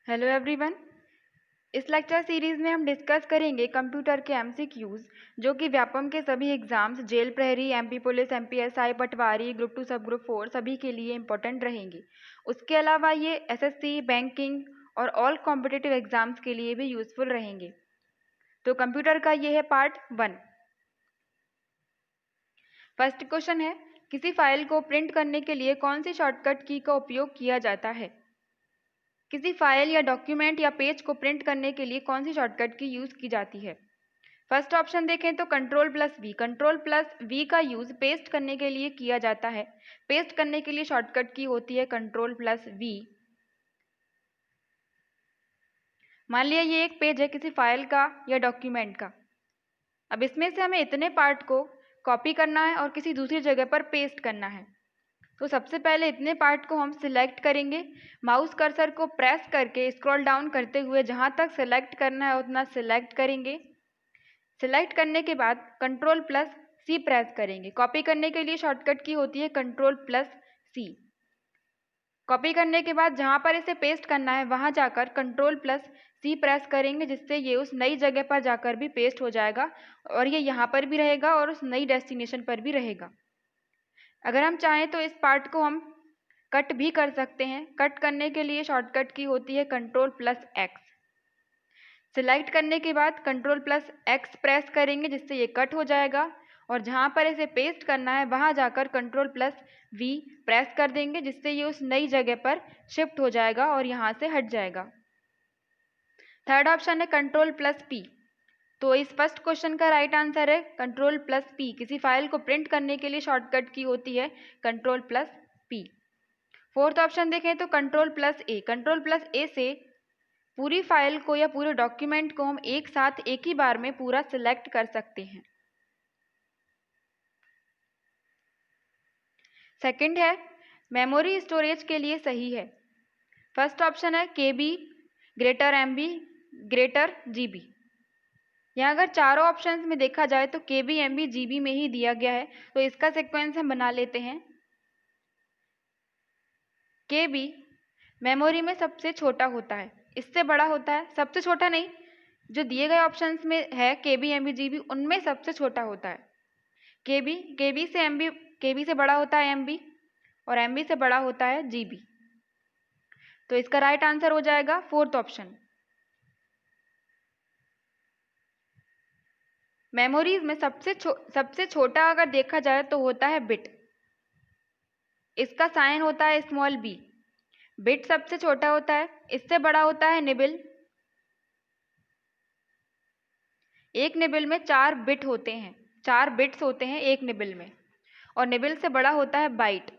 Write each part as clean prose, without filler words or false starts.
Hello everyone. इस lecture series में हम डिस्कस करेंगे कंप्यूटर के एमसीक्यूज जो कि व्यापम के सभी एग्जाम्स जेल प्रहरी, एमपी पुलिस, एमपीएसआई, पटवारी, ग्रुप 2, सब ग्रुप 4 सभी के लिए इम्पोर्टेंट रहेंगे। उसके अलावा ये एसएससी, बैंकिंग और ऑल कॉम्पिटिटिव एग्जाम्स के लिए भी यूजफुल रहेंगे। तो कंप्यूटर का ये है पार्ट 1। फर्स्ट क्वेश्चन है, किसी फाइल को प्रिंट करने के लिए कौन सी शॉर्टकट की का उपयोग किया जाता है? किसी फाइल या डॉक्यूमेंट या पेज को प्रिंट करने के लिए कौन सी शॉर्टकट की यूज की जाती है? फर्स्ट ऑप्शन देखें तो कंट्रोल+V। कंट्रोल+V का यूज पेस्ट करने के लिए किया जाता है। पेस्ट करने के लिए शॉर्टकट की होती है कंट्रोल+V। मान लिया ये एक पेज है किसी फाइल का या डॉक्यूमेंट का। अब इसमें से हमें इतने पार्ट को कॉपी करना है और किसी दूसरी जगह पर पेस्ट करना है। तो सबसे पहले इतने पार्ट को हम सिलेक्ट करेंगे। माउस कर्सर को प्रेस करके स्क्रॉल डाउन करते हुए जहां तक सिलेक्ट करना है उतना सिलेक्ट करेंगे। सिलेक्ट करने के बाद कंट्रोल+C प्रेस करेंगे। कॉपी करने के लिए शॉर्टकट की होती है कंट्रोल+C। कॉपी करने के बाद जहां पर इसे पेस्ट करना है वहां जाकर कंट्रोल+C प्रेस करेंगे, जिससे ये उस नई जगह पर जाकर भी पेस्ट हो जाएगा और ये यहाँ पर भी रहेगा और उस नई डेस्टिनेशन पर भी रहेगा। अगर हम चाहें तो इस पार्ट को हम कट भी कर सकते हैं। कट करने के लिए शॉर्टकट की होती है कंट्रोल+X। सिलेक्ट करने के बाद कंट्रोल+X प्रेस करेंगे, जिससे ये कट हो जाएगा और जहां पर इसे पेस्ट करना है वहां जाकर कंट्रोल+V प्रेस कर देंगे, जिससे ये उस नई जगह पर शिफ्ट हो जाएगा और यहाँ से हट जाएगा। थर्ड ऑप्शन है कंट्रोल+P। तो इस फर्स्ट क्वेश्चन का राइट आंसर है कंट्रोल+P। किसी फाइल को प्रिंट करने के लिए शॉर्टकट की होती है कंट्रोल+P। फोर्थ ऑप्शन देखें तो कंट्रोल+A। कंट्रोल+A से पूरी फाइल को या पूरे डॉक्यूमेंट को हम एक साथ एक ही बार में पूरा सिलेक्ट कर सकते हैं। सेकंड है मेमोरी स्टोरेज के लिए सही है। फर्स्ट ऑप्शन है KB greater MB greater GB। यहाँ अगर चारों ऑप्शंस में देखा जाए तो KB MB GB में ही दिया गया है, तो इसका सीक्वेंस हम बना लेते हैं। KB मेमोरी में सबसे छोटा होता है, इससे बड़ा होता है, सबसे छोटा नहीं, जो दिए गए ऑप्शंस में है KB MB GB उनमें सबसे छोटा होता है। KB से बड़ा होता है MB और MB से बड़ा होता है GB। तो इसका राइट आंसर हो जाएगा फोर्थ ऑप्शन। मेमोरीज में सबसे छोटा अगर देखा जाए तो होता है बिट। इसका साइन होता है स्मॉल b। बिट सबसे छोटा होता है, इससे बड़ा होता है निबल। एक निबल में 4 बिट होते हैं, 4 बिट्स होते हैं एक निबल में। और निबल से बड़ा होता है बाइट।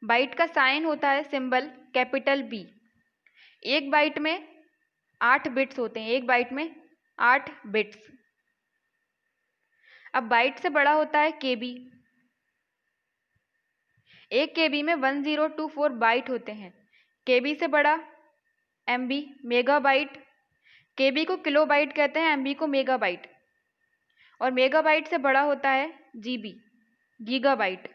बाइट का साइन होता है सिंबल कैपिटल B। एक बाइट में 8 बिट्स होते हैं, एक बाइट में 8 बिट्स। अब बाइट से बड़ा होता है KB। एक KB में 1024 बाइट होते हैं। KB से बड़ा MB मेगाबाइट। KB को किलोबाइट कहते हैं, MB को मेगाबाइट। और मेगाबाइट से बड़ा होता है GB गीगाबाइट।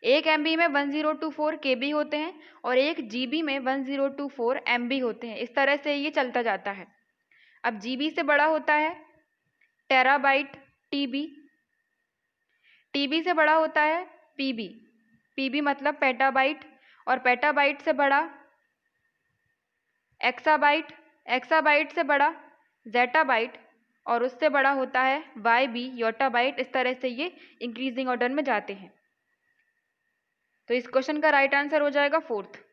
एक MB में 1024 KB होते हैं और एक GB में 1024 MB होते हैं। इस तरह से ये चलता जाता है। अब GB से बड़ा होता है टेराबाइट TB। TB से बड़ा होता है PB। PB मतलब पेटाबाइट। और पेटाबाइट से बड़ा एक्साबाइट। एक्साबाइट से बड़ा जेटाबाइट और उससे बड़ा होता है YB योटाबाइट। इस तरह से ये इंक्रीजिंग ऑर्डर में जाते हैं। तो इस क्वेश्चन का राइट आंसर हो जाएगा फोर्थ।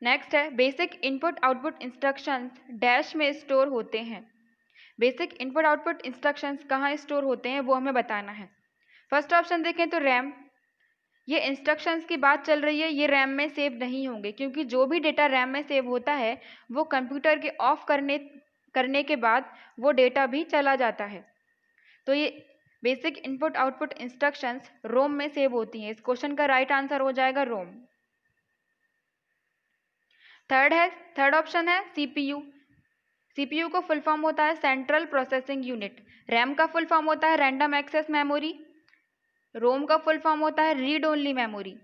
नेक्स्ट है basic input output instructions dash में स्टोर होते हैं। बेसिक इनपुट आउटपुट इंस्ट्रक्शंस कहाँ स्टोर होते हैं वो हमें बताना है। फर्स्ट ऑप्शन देखें तो रैम। ये इंस्ट्रक्शंस की बात चल रही है, ये रैम में सेव नहीं होंगे, क्योंकि जो भी डेटा रैम में सेव होता है वो कंप्यूटर के ऑफ करने के बाद वो डेटा भी चला जाता है। तो ये बेसिक इनपुट आउटपुट इंस्ट्रक्शंस रोम में सेव होती हैं। इस क्वेश्चन का राइट आंसर हो जाएगा रोम। थर्ड ऑप्शन है CPU। CPU को फुल फॉर्म होता है सेंट्रल प्रोसेसिंग यूनिट। रैम का फुल फॉर्म होता है रैंडम एक्सेस मेमोरी। रोम का फुल फॉर्म होता है रीड ओनली मेमोरी।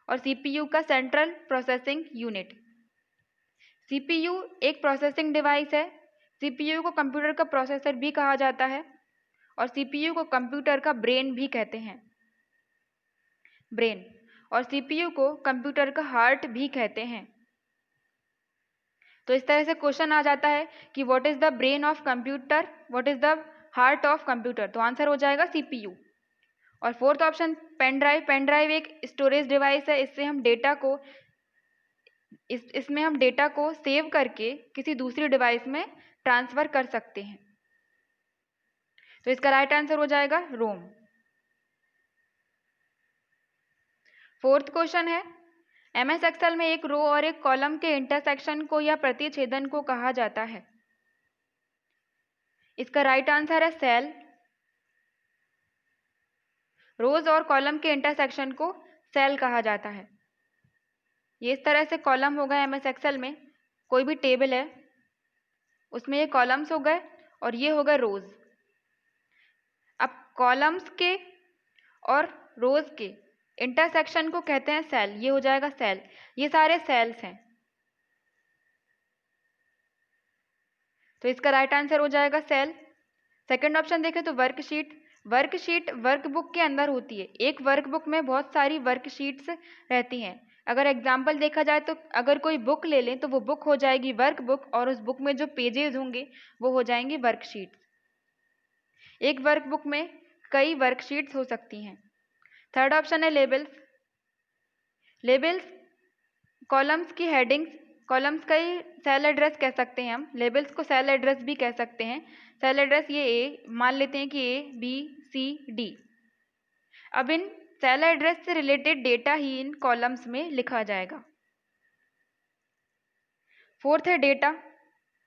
और सीपीयू का सेंट्रल प्रोसेसिंग यूनिट। सीपीयू एक प्रोसेसिंग डिवाइस है। सीपीयू को कंप्यूटर का प्रोसेसर भी कहा जाता है और सीपीयू को कंप्यूटर का ब्रेन भी कहते हैं, ब्रेन। और सीपीयू को कंप्यूटर का हार्ट भी कहते हैं। तो इस तरह से क्वेश्चन आ जाता है कि what is the brain of computer, what is the heart of computer, तो आंसर हो जाएगा सीपीयू। और fourth option pen drive. Pen drive एक स्टोरेज डिवाइस है। इससे हम डेटा को इसमें हम डेटा को सेव करके किसी दूसरी डिवाइस में ट्रांसफर कर सकते हैं। तो इसका राइट आंसर हो जाएगा रोम। फोर्थ क्वेश्चन है, एमएस एक्सेल में एक रो और एक कॉलम के इंटरसेक्शन को या प्रतिच्छेदन को कहा जाता है। इसका राइट आंसर है सेल। रोज और कॉलम के इंटरसेक्शन को सेल कहा जाता है। ये इस तरह से कॉलम हो गए एमएस एक्सेल में, कोई भी टेबल है उसमें ये कॉलम्स हो गए और ये हो गए रोज। अब कॉलम्स के और रोज के इंटरसेक्शन को कहते हैं सेल, ये हो जाएगा सेल। ये सारे सेल्स हैं, तो इसका राइट आंसर हो जाएगा सेल। सेकंड ऑप्शन देखें तो वर्कशीट। वर्कशीट वर्कबुक के अंदर होती है। एक वर्कबुक में बहुत सारी वर्कशीट्स रहती हैं। अगर एग्जाम्पल देखा जाए तो अगर कोई बुक ले लें तो वो बुक हो जाएगी वर्कबुक और उस बुक में जो पेजेस होंगे वो हो जाएंगी वर्कशीट्स। एक वर्कबुक में कई वर्कशीट्स हो सकती हैं। थर्ड ऑप्शन है लेबल्स। लेबल्स कॉलम्स की हेडिंग्स, कॉलम्स का ही सेल एड्रेस कह सकते हैं हम। लेबल्स को सेल एड्रेस भी कह सकते हैं। सेल एड्रेस ये ए मान लेते हैं कि ए बी सी डी। अब इन सेल एड्रेस से रिलेटेड डेटा ही इन कॉलम्स में लिखा जाएगा। फोर्थ है डेटा।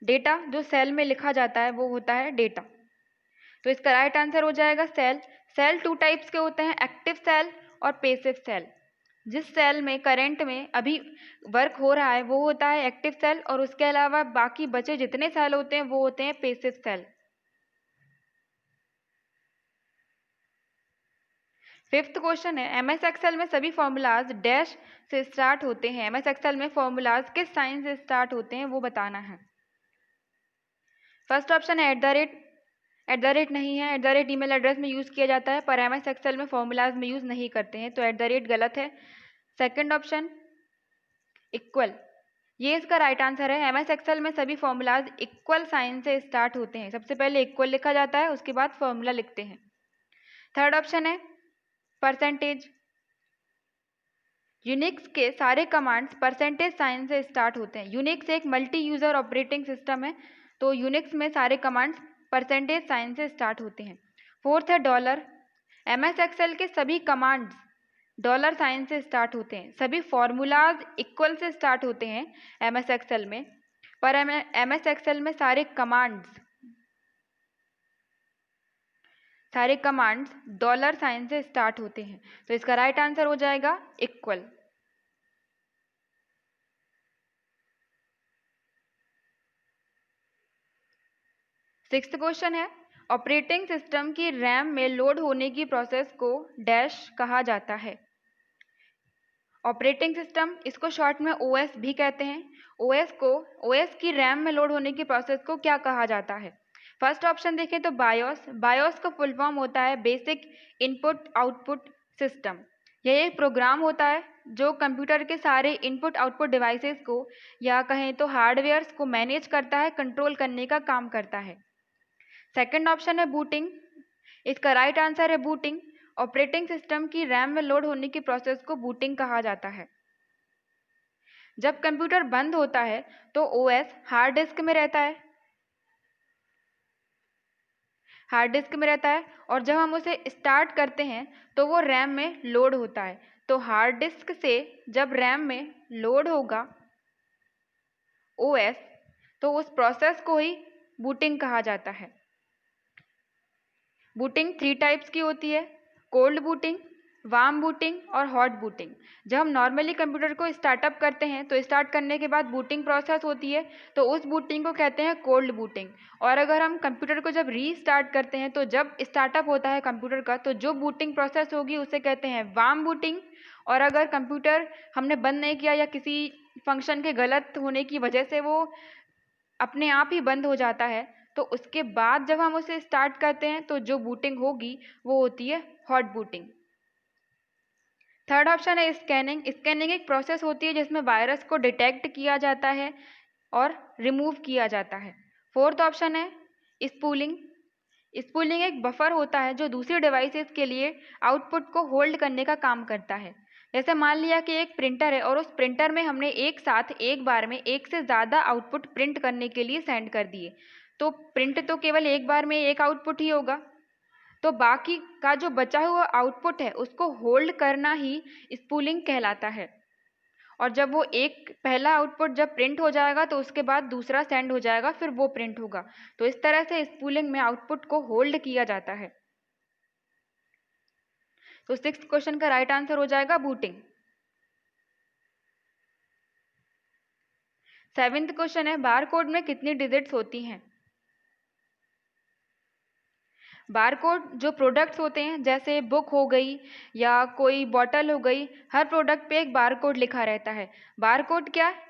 डेटा जो सेल में लिखा जाता है वो होता है डेटा। तो इसका राइट आंसर हो जाएगा सेल। सेल टू टाइप्स के होते हैं, एक्टिव सेल और पैसिव सेल। जिस सेल में करंट में अभी वर्क हो रहा है वो होता है एक्टिव सेल और उसके अलावा बाकी बचे जितने सेल होते हैं वो होते हैं पैसिव सेल। फिफ्थ क्वेश्चन है, एमएस एक्सेल में सभी फॉर्मूलाज डैश से स्टार्ट होते हैं। एमएस एक्सेल में फॉर्मूलाज किस साइन से स्टार्ट होते हैं वो बताना है। फर्स्ट ऑप्शन है at the rate. At the rate नहीं है, at the rate email address में यूज किया जाता है पर एमएस एक्सेल में फॉर्मूलाज में यूज नहीं करते हैं, तो एट द रेट गलत है। सेकंड ऑप्शन इक्वल, ये इसका राइट आंसर है। एमएस एक्सेल में सभी फॉर्मूलाज इक्वल साइन से स्टार्ट होते हैं। सबसे पहले इक्वल लिखा जाता है, उसके बाद फॉर्मूला लिखते हैं। थर्ड ऑप्शन है परसेंटेज। यूनिक्स के सारे कमांड्स परसेंटेज साइन से स्टार्ट होते हैं। यूनिक्स एक मल्टी यूजर ऑपरेटिंग सिस्टम है, तो यूनिक्स में सारे कमांड्स परसेंटेज साइन से स्टार्ट होते हैं। फोर्थ है डॉलर। एमएस एक्सेल के सभी कमांड्स डॉलर साइन से स्टार्ट होते हैं। सभी फॉर्मूलाज इक्वल से स्टार्ट होते हैं एमएस एक्सेल में, पर एमएस एक्सेल में सारे कमांड्स डॉलर साइन से स्टार्ट होते हैं, तो इसका राइट आंसर हो जाएगा इक्वल। सिक्स्थ क्वेश्चन है, ऑपरेटिंग सिस्टम की रैम में लोड होने की प्रोसेस को डैश कहा जाता है। ऑपरेटिंग सिस्टम, इसको शॉर्ट में ओएस भी कहते हैं। ओएस की रैम में लोड होने की प्रोसेस को क्या कहा जाता है। फर्स्ट ऑप्शन देखें तो बायोस। बायोस का फुल फॉर्म होता है बेसिक इनपुट आउटपुट सिस्टम। यह एक प्रोग्राम होता है जो कंप्यूटर के सारे इनपुट आउटपुट डिवाइसेस को या कहें तो हार्डवेयर्स को मैनेज करता है, कंट्रोल करने का काम करता है। सेकंड ऑप्शन है बूटिंग। इसका राइट आंसर है बूटिंग। ऑपरेटिंग सिस्टम की रैम में लोड होने की प्रोसेस को बूटिंग कहा जाता है। जब कंप्यूटर बंद होता है तो ओएस हार्ड डिस्क में रहता है, और जब हम उसे स्टार्ट करते हैं तो वो रैम में लोड होता है। तो हार्ड डिस्क से जब रैम में लोड होगा ओएस तो उस प्रोसेस को ही बूटिंग कहा जाता है। बूटिंग 3 टाइप्स की होती है, कोल्ड बूटिंग, वार्म बूटिंग और हॉट बूटिंग। जब हम नॉर्मली कंप्यूटर को स्टार्टअप करते हैं तो स्टार्ट करने के बाद बूटिंग प्रोसेस होती है, तो उस बूटिंग को कहते हैं कोल्ड बूटिंग। और अगर हम कंप्यूटर को जब रीस्टार्ट करते हैं तो जब स्टार्टअप होता है कंप्यूटर का तो जो बूटिंग प्रोसेस होगी उसे कहते हैं वार्म बूटिंग, और अगर कंप्यूटर हमने बंद नहीं किया या किसी फंक्शन के गलत होने की वजह से वो अपने आप ही बंद हो जाता है, तो उसके बाद जब हम उसे स्टार्ट करते हैं तो जो बूटिंग होगी वो होती है हॉट बूटिंग। थर्ड ऑप्शन है स्कैनिंग। स्कैनिंग एक प्रोसेस होती है जिसमें वायरस को डिटेक्ट किया जाता है और रिमूव किया जाता है। फोर्थ ऑप्शन है स्पूलिंग। स्पूलिंग एक बफर होता है जो दूसरे डिवाइसेस के लिए आउटपुट को होल्ड करने का काम करता है। जैसे मान लिया कि एक प्रिंटर है और उस प्रिंटर में हमने एक साथ एक बार में एक से ज़्यादा आउटपुट प्रिंट करने के लिए सेंड कर दिए, तो प्रिंट तो केवल एक बार में एक आउटपुट ही होगा, तो बाकी का जो बचा हुआ आउटपुट है उसको होल्ड करना ही स्पूलिंग कहलाता है। और जब वो एक पहला आउटपुट जब प्रिंट हो जाएगा तो उसके बाद दूसरा सेंड हो जाएगा, फिर वो प्रिंट होगा। तो इस तरह से स्पूलिंग में आउटपुट को होल्ड किया जाता है। तो सिक्स्थ क्वेश्चन का राइट आंसर हो जाएगा बूटिंग। सेवेंथ क्वेश्चन है बारकोड में कितनी डिजिट्स होती हैं? बारकोड जो प्रोडक्ट्स होते हैं जैसे बुक हो गई या कोई बॉटल हो गई, हर प्रोडक्ट पे एक बारकोड लिखा रहता है। बारकोड क्या है?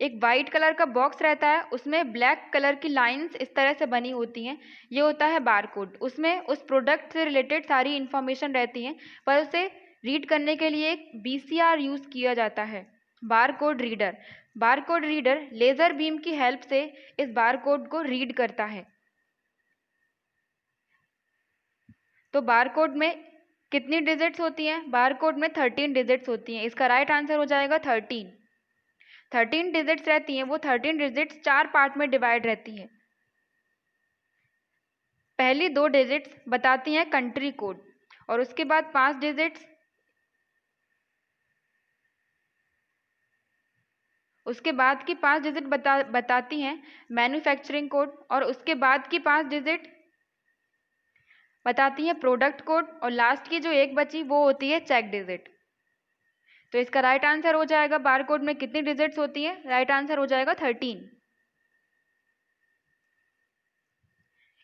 एक वाइट कलर का बॉक्स रहता है, उसमें ब्लैक कलर की लाइंस इस तरह से बनी होती हैं, ये होता है बारकोड। उसमें उस प्रोडक्ट से रिलेटेड सारी इन्फॉर्मेशन रहती हैं, पर उसे रीड करने के लिए एक बीसीआर यूज़ किया जाता है, barcode reader. Barcode reader laser beam की हेल्प से इस बारकोड को रीड करता है। तो बारकोड में कितनी डिजिट्स होती हैं? बारकोड में 13 डिजिट्स होती हैं। इसका राइट आंसर हो जाएगा 13। 13 डिजिट्स रहती हैं, वो 13 डिजिट्स 4 पार्ट में डिवाइड रहती हैं। पहली 2 डिजिट्स बताती हैं कंट्री कोड और उसके बाद 5 डिजिट्स उसके बाद की 5 डिजिट बताती हैं मैन्युफैक्चरिंग कोड और उसके बाद की 5 डिजिट बताती हैं प्रोडक्ट कोड और लास्ट की जो एक बची वो होती है चेक डिजिट। तो इसका राइट आंसर हो जाएगा बारकोड में कितनी डिजिट्स होती हैं? राइट आंसर हो जाएगा 13।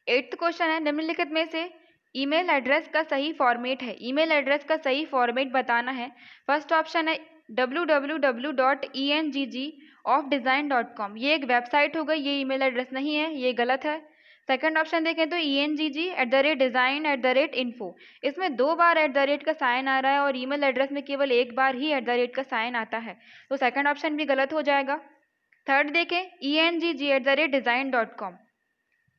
8th क्वेश्चन है निम्नलिखित में से ईमेल एड्रेस का सही फॉर्मेट है। ईमेल एड्रेस का सही फॉर्मेट बताना है। फर्स्ट ऑप्शन है www.enggofdesign.com। ये एक वेबसाइट हो गई, ये ईमेल एड्रेस नहीं है, ये गलत है। सेकंड ऑप्शन देखें तो engg@design@info। इसमें 2 बार @ का साइन आ रहा है और ईमेल एड्रेस में केवल एक बार ही @ का साइन आता है, तो सेकंड ऑप्शन भी गलत हो जाएगा। थर्ड देखें engg@design.com,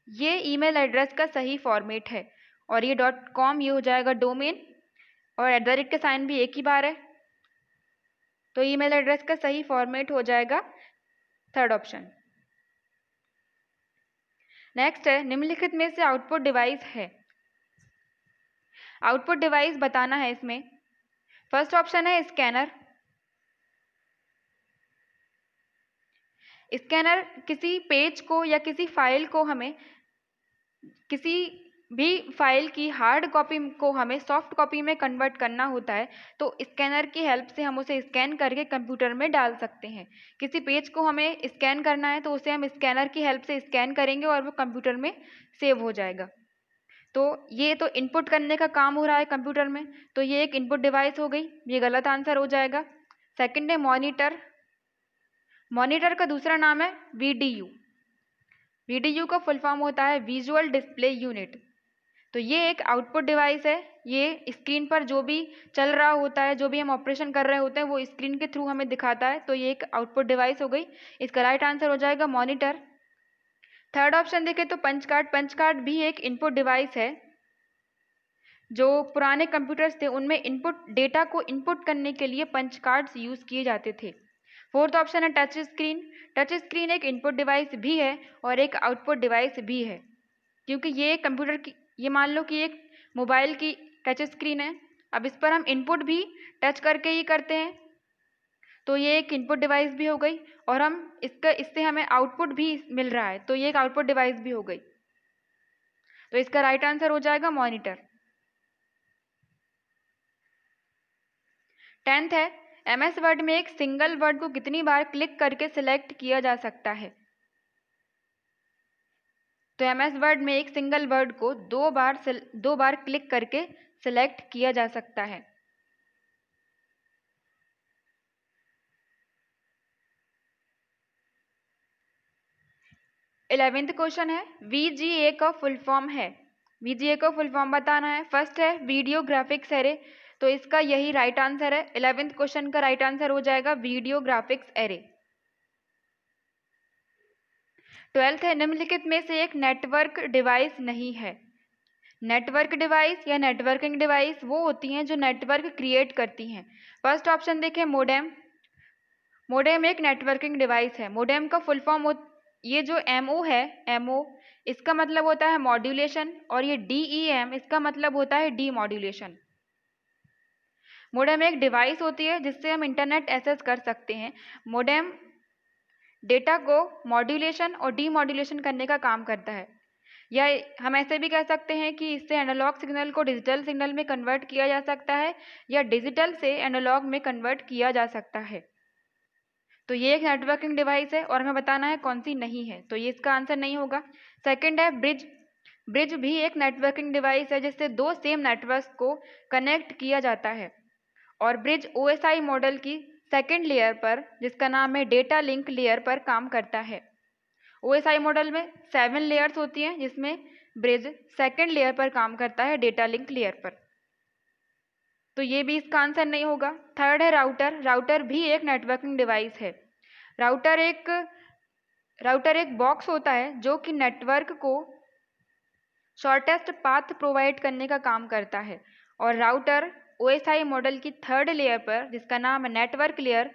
ये ईमेल एड्रेस का सही फॉर्मेट है और ये .com ये हो जाएगा डोमेन और @ का साइन भी एक ही बार है, तो ईमेल एड्रेस का सही फॉर्मेट हो जाएगा थर्ड ऑप्शन। नेक्स्ट है निम्नलिखित में से आउटपुट डिवाइस है। आउटपुट डिवाइस बताना है इसमें। फर्स्ट ऑप्शन है स्कैनर। स्कैनर किसी पेज को या किसी फाइल को हमें किसी भी फाइल की हार्ड कॉपी को हमें सॉफ्ट कॉपी में कन्वर्ट करना होता है, तो स्कैनर की हेल्प से हम उसे स्कैन करके कंप्यूटर में डाल सकते हैं। किसी पेज को हमें स्कैन करना है तो उसे हम स्कैनर की हेल्प से स्कैन करेंगे और वो कंप्यूटर में सेव हो जाएगा। तो ये तो इनपुट करने का काम हो रहा है कंप्यूटर में, तो ये एक इनपुट डिवाइस हो गई, ये गलत आंसर हो जाएगा। सेकंड है मॉनिटर। मॉनिटर का दूसरा नाम है वीडीयू। वीडीयू का फुल फॉर्म होता है विजुअल डिस्प्ले यूनिट। तो ये एक आउटपुट डिवाइस है, ये स्क्रीन पर जो भी चल रहा होता है, जो भी हम ऑपरेशन कर रहे होते हैं वो स्क्रीन के थ्रू हमें दिखाता है, तो ये एक आउटपुट डिवाइस हो गई। इसका राइट आंसर हो जाएगा मॉनिटर। थर्ड ऑप्शन देखें तो पंच कार्ड। पंच कार्ड भी एक इनपुट डिवाइस है। जो पुराने कंप्यूटर्स थे उनमें इनपुट डेटा को इनपुट करने के लिए पंच कार्ड्स यूज़ किए जाते थे। फोर्थ ऑप्शन है टच स्क्रीन। टच स्क्रीन एक इनपुट डिवाइस भी है और एक आउटपुट डिवाइस भी है, क्योंकि ये कंप्यूटर की, ये मान लो कि एक मोबाइल की टच स्क्रीन है, अब इस पर हम इनपुट भी टच करके ही करते हैं, तो ये एक इनपुट डिवाइस भी हो गई और हम इससे हमें आउटपुट भी मिल रहा है, तो ये एक आउटपुट डिवाइस भी हो गई। तो इसका राइट आंसर हो जाएगा मॉनिटर। 10th है एमएस वर्ड में एक सिंगल वर्ड को कितनी बार क्लिक करके सिलेक्ट किया जा सकता है। तो एमएस वर्ड में एक सिंगल वर्ड को दो बार क्लिक करके सिलेक्ट किया जा सकता है। 11th क्वेश्चन है VGA का फुल फॉर्म है। VGA का फुल फॉर्म बताना है। फर्स्ट है वीडियो ग्राफिक्स एरे, तो इसका यही राइट आंसर है। 11th क्वेश्चन का राइट आंसर हो जाएगा वीडियो ग्राफिक्स एरे। 12th है निम्नलिखित में से एक नेटवर्क डिवाइस नहीं है। नेटवर्क डिवाइस या नेटवर्किंग डिवाइस वो होती हैं जो नेटवर्क क्रिएट करती हैं। फर्स्ट ऑप्शन देखें मोडेम। मोडेम एक नेटवर्किंग डिवाइस है। मोडेम का फुल फॉर्म ये जो एमओ है, एमओ इसका मतलब होता है मॉड्यूलेशन, और ये डीईएम इसका मतलब होता है डीमॉड्यूलेशन। मोडेम एक डिवाइस होती है जिससे हम इंटरनेट एक्सेस कर सकते हैं। मोडेम डेटा को मॉड्यूलेशन और डीमॉड्यूलेशन करने का काम करता है, या हम ऐसे भी कह सकते हैं कि इससे एनालॉग सिग्नल को डिजिटल सिग्नल में कन्वर्ट किया जा सकता है, या डिजिटल से एनालॉग में कन्वर्ट किया जा सकता है। तो ये एक नेटवर्किंग डिवाइस है और हमें बताना है कौन सी नहीं है, तो ये इसका आंसर नहीं होगा। सेकंड है ब्रिज। ब्रिज भी एक नेटवर्किंग डिवाइस है जिससे दो सेम नेटवर्क्स को कनेक्ट किया जाता है, और ब्रिज ओएसआई मॉडल की सेकंड लेयर पर, जिसका नाम है डेटा लिंक लेयर पर काम करता है। ओएसआई मॉडल में 7 लेयर्स होती हैं जिसमें ब्रिज सेकंड लेयर पर काम करता है, डेटा लिंक लेयर पर। तो ये भी इसका आंसर नहीं होगा। थर्ड है राउटर। राउटर भी एक नेटवर्किंग डिवाइस है। राउटर एक बॉक्स होता है जो कि नेटवर्क को शॉर्टेस्ट पाथ प्रोवाइड करने का काम करता है, और राउटर ओएसआई मॉडल की थर्ड लेयर पर, जिसका नाम है नेटवर्क लेयर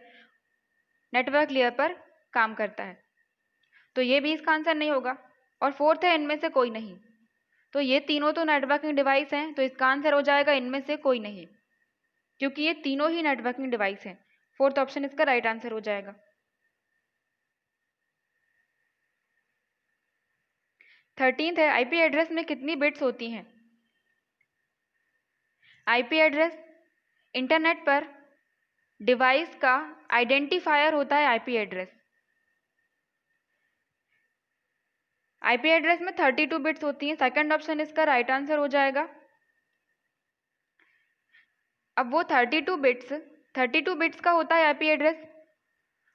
पर काम करता है। तो ये भी इसका आंसर नहीं होगा। और फोर्थ है इनमें से कोई नहीं। तो ये तीनों तो नेटवर्किंग डिवाइस हैं, तो इसका आंसर हो जाएगा इनमें से कोई नहीं, क्योंकि ये तीनों ही नेटवर्किंग डिवाइस हैं। फोर्थ ऑप्शन इसका राइट आंसर हो जाएगा। 13th है आईपी एड्रेस में कितनी बिट्स होती हैं। आईपी एड्रेस इंटरनेट पर डिवाइस का आइडेंटिफायर होता है। आईपी एड्रेस में 32 बिट्स होती हैं। सेकंड ऑप्शन इसका राइट आंसर हो जाएगा। अब वो 32 बिट्स का होता है आईपी एड्रेस।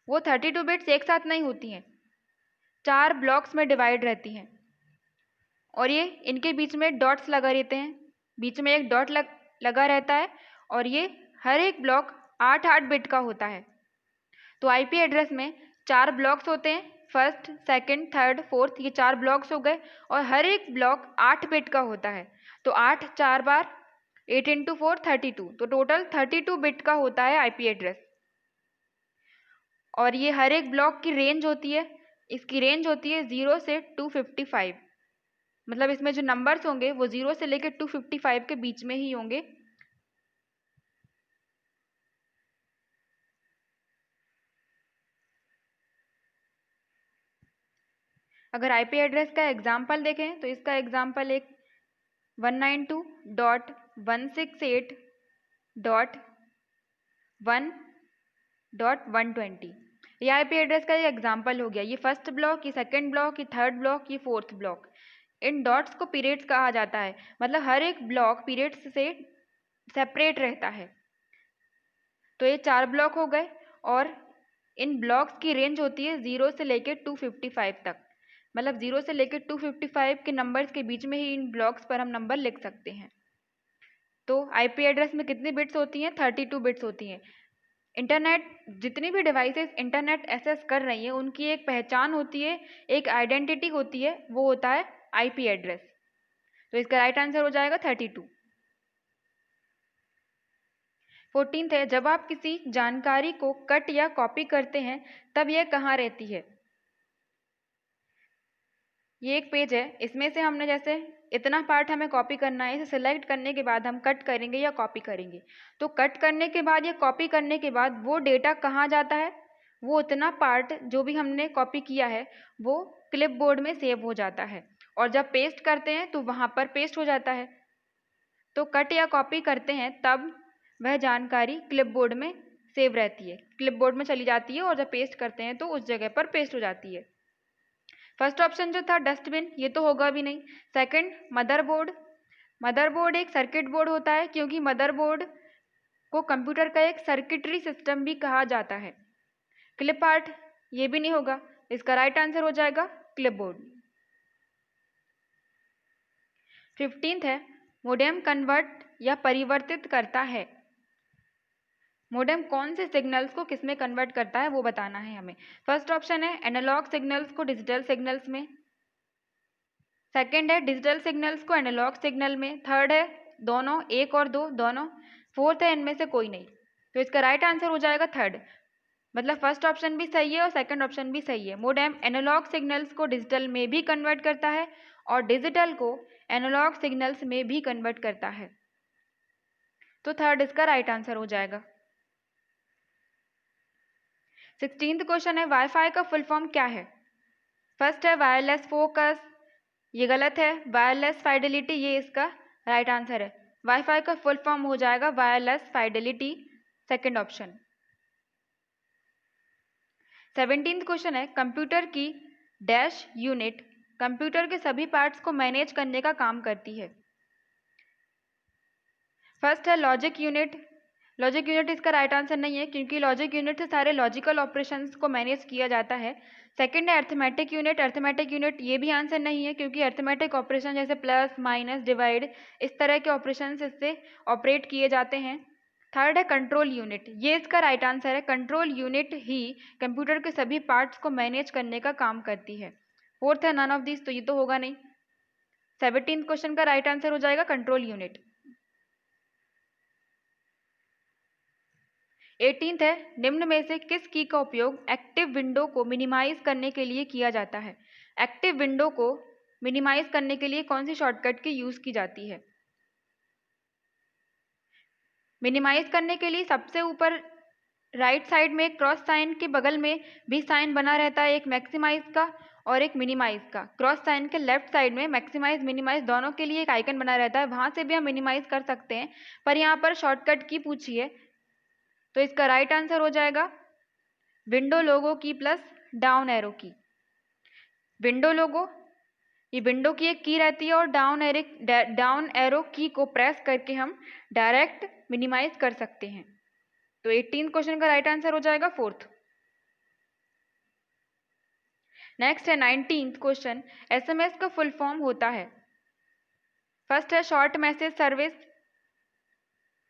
वो 32 बिट्स एक साथ नहीं होती हैं, 4 ब्लॉक्स में डिवाइड रहती हैं, और ये इनके बीच में डॉट्स लगा रहते हैं। बीच में एक डॉट लगा रहता है, और ये हर एक ब्लॉक 8-8 बिट का होता है। तो आईपी एड्रेस में 4 ब्लॉक्स होते हैं, फर्स्ट, सेकंड, थर्ड, फोर्थ, ये 4 ब्लॉक्स हो गए, और हर एक ब्लॉक 8 बिट का होता है। तो 8 4 बार 8 × 4 32, तो टोटल 32 बिट का होता है आईपी एड्रेस। और ये हर एक ब्लॉक की रेंज होती है, इसकी रेंज होती है 0 से 255, मतलब इसमें जो नंबर्स होंगे वो 0 से लेकर 255 के बीच में ही होंगे। अगर आईपी एड्रेस का एग्जाम्पल देखें तो इसका एग्जाम्पल एक 192.168.1.120, ये आईपी एड्रेस का ये एग्जाम्पल हो गया। ये फर्स्ट ब्लॉक, ये सेकंड ब्लॉक, ये थर्ड ब्लॉक, ये फोर्थ ब्लॉक। इन डॉट्स को पीरियड्स कहा जाता है, मतलब हर एक ब्लॉक पीरियड्स से सेपरेट रहता है। तो ये 4 ब्लॉक हो गए, और इन ब्लॉक्स की रेंज होती है 0 से लेकर 255 तक, मतलब 0 से लेकर 255 के नंबर्स के बीच में ही इन ब्लॉक्स पर हम नंबर लिख सकते हैं। तो आईपी एड्रेस में कितनी बिट्स होती हैं? 32 बिट्स होती हैं। इंटरनेट, जितनी भी डिवाइसेस इंटरनेट एक्सेस कर रही हैं उनकी एक पहचान होती है, एक आइडेंटिटी होती है, वो होता है आईपी एड्रेस। तो इसका राइट आंसर हो जाएगा 32। 14th है जब आप किसी जानकारी को कट या कॉपी करते हैं तब यह कहाँ रहती है। ये एक पेज है, इसमें से हमने जैसे इतना पार्ट हमें कॉपी करना है, इसे सिलेक्ट करने के बाद हम कट करेंगे या कॉपी करेंगे। तो कट करने के बाद या कॉपी करने के बाद वो डेटा कहाँ जाता है? वो उतना पार्ट जो भी हमने कॉपी किया है वो क्लिपबोर्ड में सेव हो जाता है, और जब पेस्ट करते हैं तो वहाँ पर पेस्ट हो जाता है। तो कट या कॉपी करते हैं तब वह जानकारी क्लिपबोर्ड में सेव रहती है, क्लिपबोर्ड में चली जाती है, और जब पेस्ट करते हैं तो उस जगह पर पेस्ट हो जाती है। फर्स्ट ऑप्शन जो था डस्टबिन, ये तो होगा भी नहीं। Second motherboard. मदरबोर्ड एक सर्किट बोर्ड होता है, क्योंकि मदरबोर्ड को कंप्यूटर का एक सर्किटरी सिस्टम भी कहा जाता है। क्लिप आर्ट, ये भी नहीं होगा। इसका राइट आंसर हो जाएगा क्लिपबोर्ड। 15th है मोडेम कन्वर्ट या परिवर्तित करता है। मोडेम कौन से सिग्नल्स को किस में कन्वर्ट करता है वो बताना है हमें। फर्स्ट ऑप्शन है एनालॉग सिग्नल्स को डिजिटल सिग्नल्स में, सेकंड है डिजिटल सिग्नल्स को एनालॉग सिग्नल में, थर्ड है दोनों, एक और दो दोनों, फोर्थ है इनमें से कोई नहीं। तो इसका राइट आंसर हो जाएगा थर्ड, मतलब फर्स्ट ऑप्शन भी सही है और सेकंड ऑप्शन भी सही है। मोडेम एनालॉग सिग्नल्स को डिजिटल में भी कन्वर्ट करता है और डिजिटल को एनालॉग सिग्नल्स में भी कन्वर्ट करता है, तो थर्ड इसका राइट आंसर हो जाएगा। 16th क्वेश्चन है वाईफाई का फुल फॉर्म क्या है। फर्स्ट है वायरलेस फोकस, ये गलत है। वायरलेस फाइडेलिटी, ये इसका राइट आंसर है। वाईफाई का फुल फॉर्म हो जाएगा wireless fidelity, second option. 17th question है कंप्यूटर की डैश यूनिट कंप्यूटर के सभी पार्ट्स को मैनेज करने का काम करती है। फर्स्ट है लॉजिक यूनिट। लॉजिक यूनिट इसका राइट आंसर नहीं है क्योंकि लॉजिक यूनिट से सारे लॉजिकल ऑपरेशंस को मैनेज किया जाता है। सेकंड है अर्थमेटिक यूनिट। अर्थमेटिक यूनिट ये भी आंसर नहीं है क्योंकि अर्थमेटिक ऑपरेशन जैसे प्लस माइनस डिवाइड इस तरह के ऑपरेशन इससे ऑपरेट किए जाते हैं। थर्ड है कंट्रोल यूनिट, ये इसका राइट आंसर है। कंट्रोल यूनिट ही कंप्यूटर के सभी पार्ट्स को मैनेज करने का काम करती है। फोर्थ है नन ऑफ दिस, तो ये तो होगा नहीं। 17th क्वेश्चन का राइट आंसर हो जाएगा कंट्रोल यूनिट। 18th है निम्न में से किस की का उपयोग एक्टिव विंडो को मिनिमाइज करने के लिए किया जाता है। एक्टिव विंडो को मिनिमाइज करने के लिए कौन सी शॉर्टकट की यूज की जाती है। मिनिमाइज करने के लिए सबसे ऊपर राइट साइड में क्रॉस साइन के बगल में भी साइन बना रहता है, एक मैक्सिमाइज का और एक मिनिमाइज का। क्रॉस साइन के लेफ्ट साइड में मैक्सिमाइज मिनिमाइज दोनों के लिए एक आइकन बना रहता है, वहां से भी हम मिनिमाइज कर सकते हैं, पर यहाँ पर शॉर्टकट की पूछी है तो इसका राइट आंसर हो जाएगा विंडो लोगो की प्लस डाउन एरो की। विंडो लोगो, ये विंडो की एक की रहती है और डाउन एरो की को प्रेस करके हम डायरेक्ट मिनिमाइज कर सकते हैं। तो 18th क्वेश्चन का राइट आंसर हो जाएगा फोर्थ। नेक्स्ट है 19th क्वेश्चन, एसएमएस का फुल फॉर्म होता है। फर्स्ट है short message service,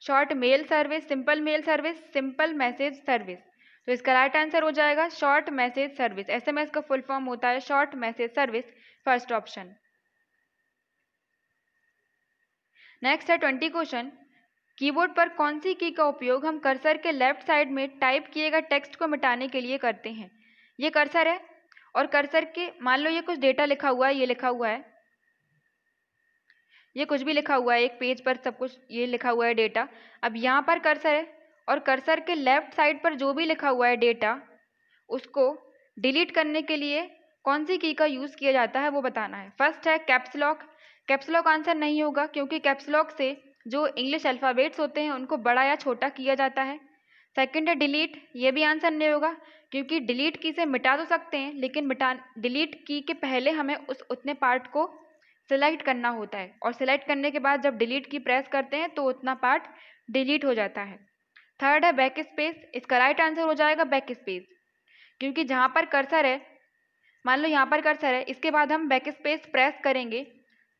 short mail service, simple mail service, simple message service. तो इसका राइट आंसर हो जाएगा शॉर्ट मैसेज सर्विस। एसएमएस का फुल फॉर्म होता है short message service, first option. Next है 20 क्वेश्चन, कीबोर्ड पर कौन सी की का उपयोग हम कर्सर के लेफ्ट साइड में टाइप किए गए टेक्स्ट को मिटाने के लिए करते हैं। ये कर्सर है और कर्सर के मान लो ये कुछ डेटा लिखा हुआ है, ये लिखा हुआ है, ये कुछ भी लिखा हुआ है, एक पेज पर सब कुछ ये लिखा हुआ है डेटा। अब यहाँ पर कर्सर है और कर्सर के लेफ्ट साइड पर जो भी लिखा हुआ है डेटा उसको डिलीट करने के लिए कौन सी की का यूज किया जाता है वो बताना है। फर्स्ट है caps lock. Caps lock answer नहीं होगा क्योंकि कैप्स लॉक से जो इंग्लिश अल्फ़ाबेट्स होते हैं उनको बड़ा या छोटा किया जाता है। सेकंड है डिलीट, ये भी आंसर नहीं होगा क्योंकि डिलीट की से मिटा तो सकते हैं लेकिन डिलीट की के पहले हमें उस उतने पार्ट को सिलेक्ट करना होता है और सिलेक्ट करने के बाद जब डिलीट की प्रेस करते हैं तो उतना पार्ट डिलीट हो जाता है। थर्ड है बैक स्पेस, इसका राइट आंसर हो जाएगा बैक स्पेस क्योंकि जहाँ पर कर्सर है, मान लो यहाँ पर कर्सर है, इसके बाद हम बैक स्पेस प्रेस करेंगे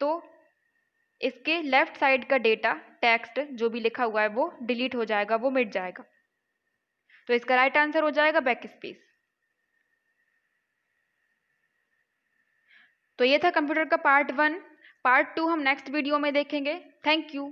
तो इसके लेफ्ट साइड का डेटा टेक्स्ट जो भी लिखा हुआ है वो डिलीट हो जाएगा, वो मिट जाएगा। तो इसका राइट आंसर हो जाएगा बैक स्पेस। तो ये था कंप्यूटर का पार्ट 1। पार्ट 2 हम नेक्स्ट वीडियो में देखेंगे। Thank you.